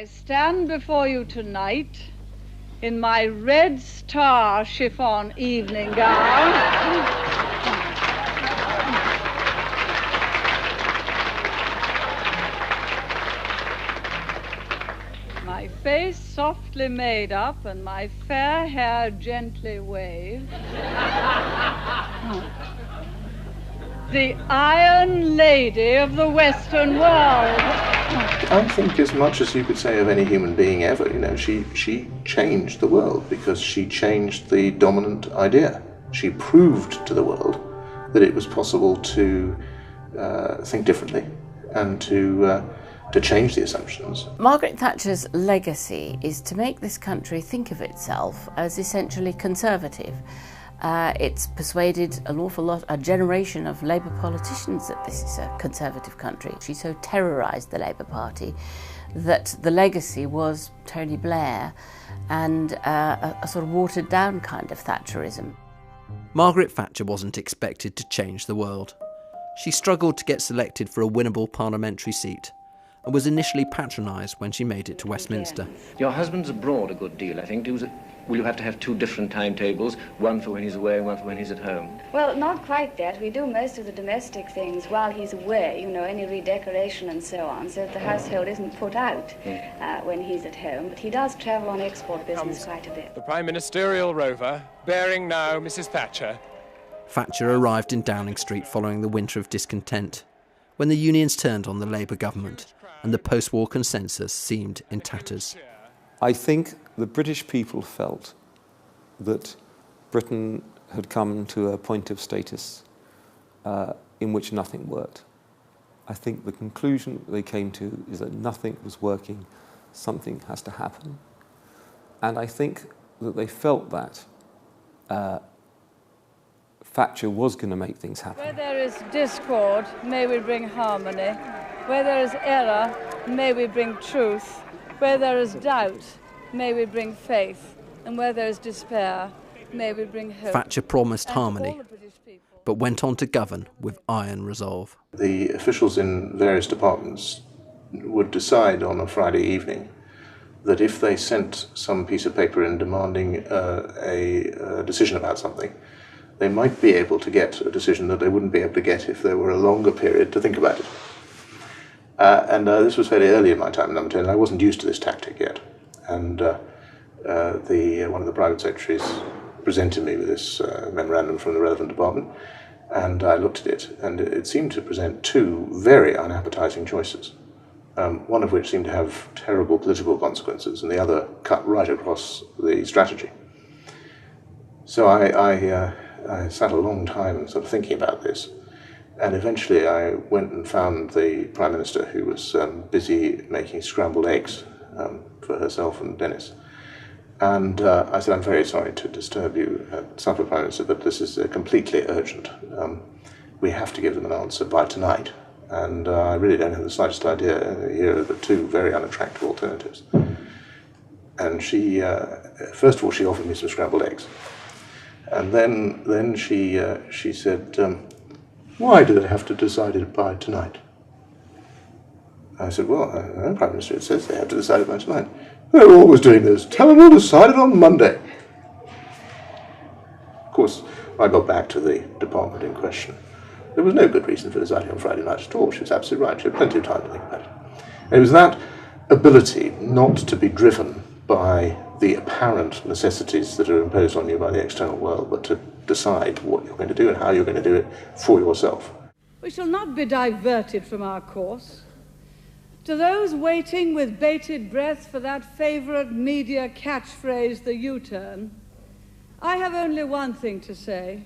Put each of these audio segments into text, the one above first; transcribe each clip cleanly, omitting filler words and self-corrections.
I stand before you tonight in my red star chiffon evening gown. My face softly made up and my fair hair gently waved. The Iron Lady of the Western world. I think as much as you could say of any human being ever, she changed the world because she changed the dominant idea. She proved to the world that it was possible to think differently and to change the assumptions. Margaret Thatcher's legacy is to make this country think of itself as essentially conservative. It's persuaded an awful lot, a generation of Labour politicians, that this is a conservative country. She so terrorised the Labour Party that the legacy was Tony Blair and a sort of watered down kind of Thatcherism. Margaret Thatcher wasn't expected to change the world. She struggled to get selected for a winnable parliamentary seat and was initially patronised when she made it to Westminster. Your husband's abroad a good deal, I think. Will you have to have two different timetables, one for when he's away and one for when he's at home? Well, not quite that. We do most of the domestic things while he's away, any redecoration and so on, so that the household isn't put out when he's at home. But he does travel on export business quite a bit. The Prime Ministerial rover, bearing now Mrs. Thatcher. Thatcher arrived in Downing Street following the winter of discontent, when the unions turned on the Labour government and the post-war consensus seemed in tatters. I think the British people felt that Britain had come to a point of status in which nothing worked. I think the conclusion they came to is that nothing was working, something has to happen. And I think that they felt that Thatcher was going to make things happen. Where there is discord, may we bring harmony. Where there is error, may we bring truth. Where there is doubt, may we bring faith. And where there is despair, may we bring hope. Thatcher promised harmony, but went on to govern with iron resolve. The officials in various departments would decide on a Friday evening that if they sent some piece of paper in demanding a decision about something, they might be able to get a decision that they wouldn't be able to get if there were a longer period to think about it. This was fairly early in my time in Number 10, and I wasn't used to this tactic yet. And one of the private secretaries presented me with this memorandum from the relevant department, and I looked at it, and it seemed to present two very unappetizing choices, one of which seemed to have terrible political consequences, and the other cut right across the strategy. So I sat a long time sort of thinking about this. And eventually I went and found the Prime Minister, who was busy making scrambled eggs for herself and Dennis. And I said, I'm very sorry to disturb you at supper, Prime Minister, but this is completely urgent. We have to give them an answer by tonight. And I really don't have the slightest idea here are the two very unattractive alternatives. And she, first of all, she offered me some scrambled eggs. And then she said, why do they have to decide it by tonight? I said, well, no, Prime Minister, it says they have to decide it by tonight. They're always doing this. Tell them we'll decide it on Monday. Of course, I got back to the department in question. There was no good reason for deciding on Friday night at all. She was absolutely right. She had plenty of time to think about it. And it was that ability not to be driven by the apparent necessities that are imposed on you by the external world, but to decide what you're going to do and how you're going to do it for yourself. We shall not be diverted from our course. To those waiting with bated breath for that favourite media catchphrase, the U-turn, I have only one thing to say.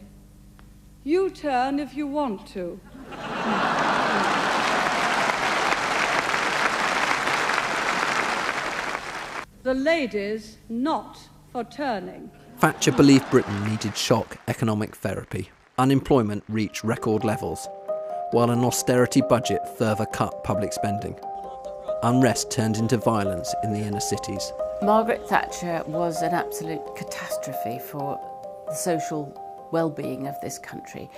U-turn if you want to. The ladies not for turning. Thatcher believed Britain needed shock economic therapy. Unemployment reached record levels, while an austerity budget further cut public spending. Unrest turned into violence in the inner cities. Margaret Thatcher was an absolute catastrophe for the social well-being of this country.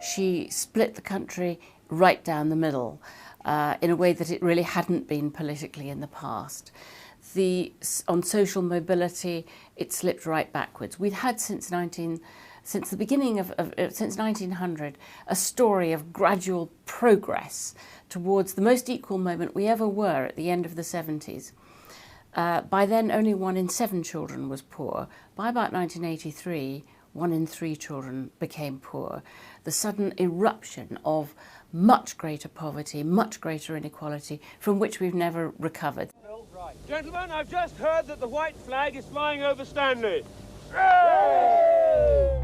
She split the country right down the middle in a way that it really hadn't been politically in the past. on social mobility, it slipped right backwards. We'd had since 1900 a story of gradual progress towards the most equal moment we ever were at the end of the 70s. By then, only 1 in 7 children was poor. By about 1983, 1 in 3 children became poor. The sudden eruption of much greater poverty, much greater inequality, from which we've never recovered. Gentlemen, I've just heard that the white flag is flying over Stanley.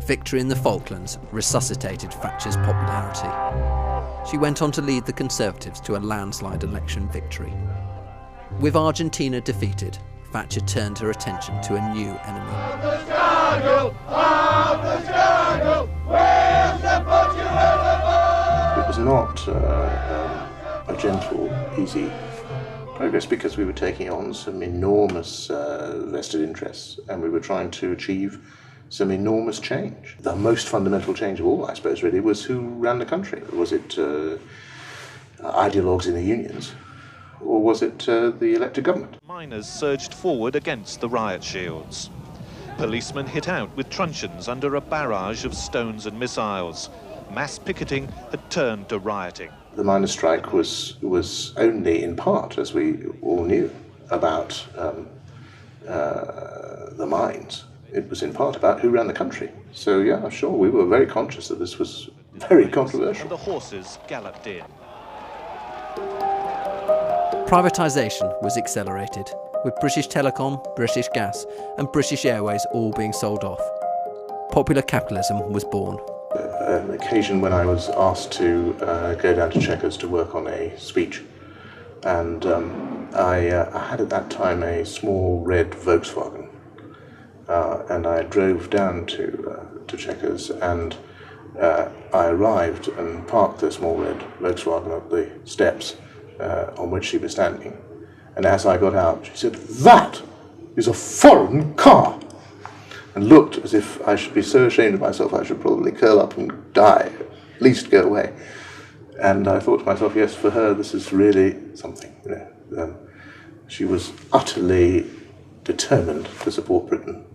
Victory in the Falklands resuscitated Thatcher's popularity. She went on to lead the Conservatives to a landslide election victory. With Argentina defeated, Thatcher turned her attention to a new enemy. It was not a gentle, easy progress, because we were taking on some enormous vested interests, and we were trying to achieve some enormous change. The most fundamental change of all, I suppose, really, was who ran the country. Was it ideologues in the unions, or was it the elected government? Miners surged forward against the riot shields. Policemen hit out with truncheons under a barrage of stones and missiles. Mass picketing had turned to rioting. The miners' strike was only in part, as we all knew, about the mines. It was in part about who ran the country. So yeah, sure, we were very conscious that this was very controversial. And the horses galloped in. Privatisation was accelerated, with British Telecom, British Gas and British Airways all being sold off. Popular capitalism was born. An occasion when I was asked to go down to Chequers to work on a speech, and I had at that time a small red Volkswagen, and I drove down to Chequers, and I arrived and parked the small red Volkswagen at the steps on which she was standing, and as I got out she said, "That is a foreign car," and looked as if I should be so ashamed of myself I should probably curl up and die, at least go away. And I thought to myself, yes, for her this is really something. You know, she was utterly determined to support Britain.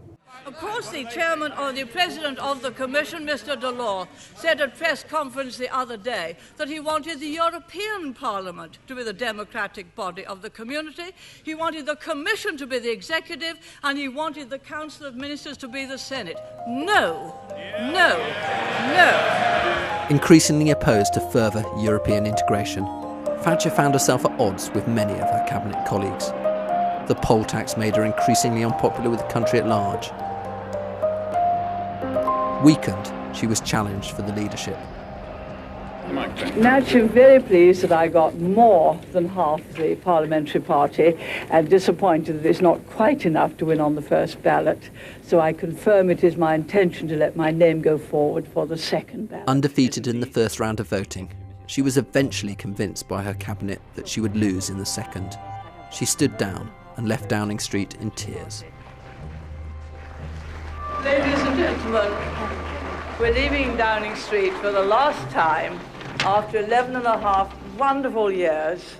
Of course, the chairman or the president of the Commission, Mr. Delors, said at press conference the other day that he wanted the European Parliament to be the democratic body of the community, he wanted the Commission to be the executive, and he wanted the Council of Ministers to be the Senate. No, no, no. Increasingly opposed to further European integration, Thatcher found herself at odds with many of her cabinet colleagues. The poll tax made her increasingly unpopular with the country at large. Weakened, she was challenged for the leadership. Naturally, very pleased that I got more than half the parliamentary party, and disappointed that it's not quite enough to win on the first ballot. So I confirm it is my intention to let my name go forward for the second ballot. Undefeated in the first round of voting, she was eventually convinced by her cabinet that she would lose in the second. She stood down and left Downing Street in tears. Ladies and gentlemen, we're leaving Downing Street for the last time after 11 and a half wonderful years,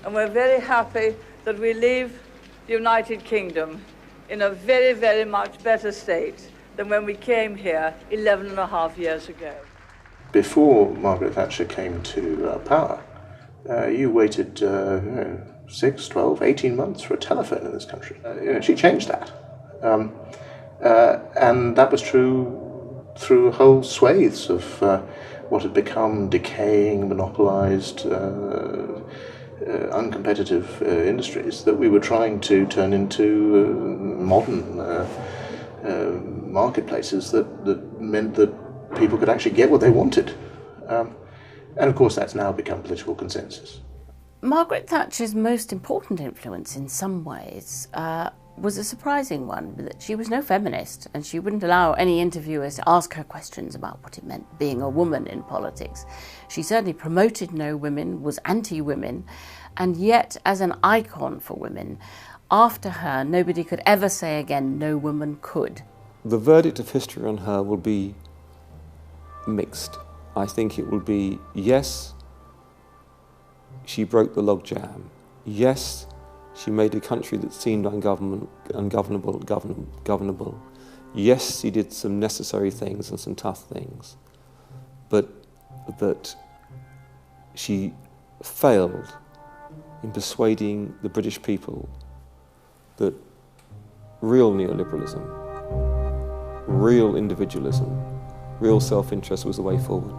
and we're very happy that we leave the United Kingdom in a very, very much better state than when we came here 11 and a half years ago. Before Margaret Thatcher came to power, you waited 6, 12, 18 months for a telephone in this country. She changed that. And that was true through whole swathes of what had become decaying, monopolised, uncompetitive industries that we were trying to turn into modern marketplaces that meant that people could actually get what they wanted. And of course that's now become political consensus. Margaret Thatcher's most important influence in some ways was a surprising one, that she was no feminist, and she wouldn't allow any interviewers to ask her questions about what it meant being a woman in politics. She certainly promoted no women, was anti-women, and yet as an icon for women, after her nobody could ever say again no woman could. The verdict of history on her will be mixed. I think it will be, yes, she broke the logjam. Yes, She made a country that seemed ungovernable. Yes, she did some necessary things and some tough things, but that she failed in persuading the British people that real neoliberalism, real individualism, real self-interest was the way forward.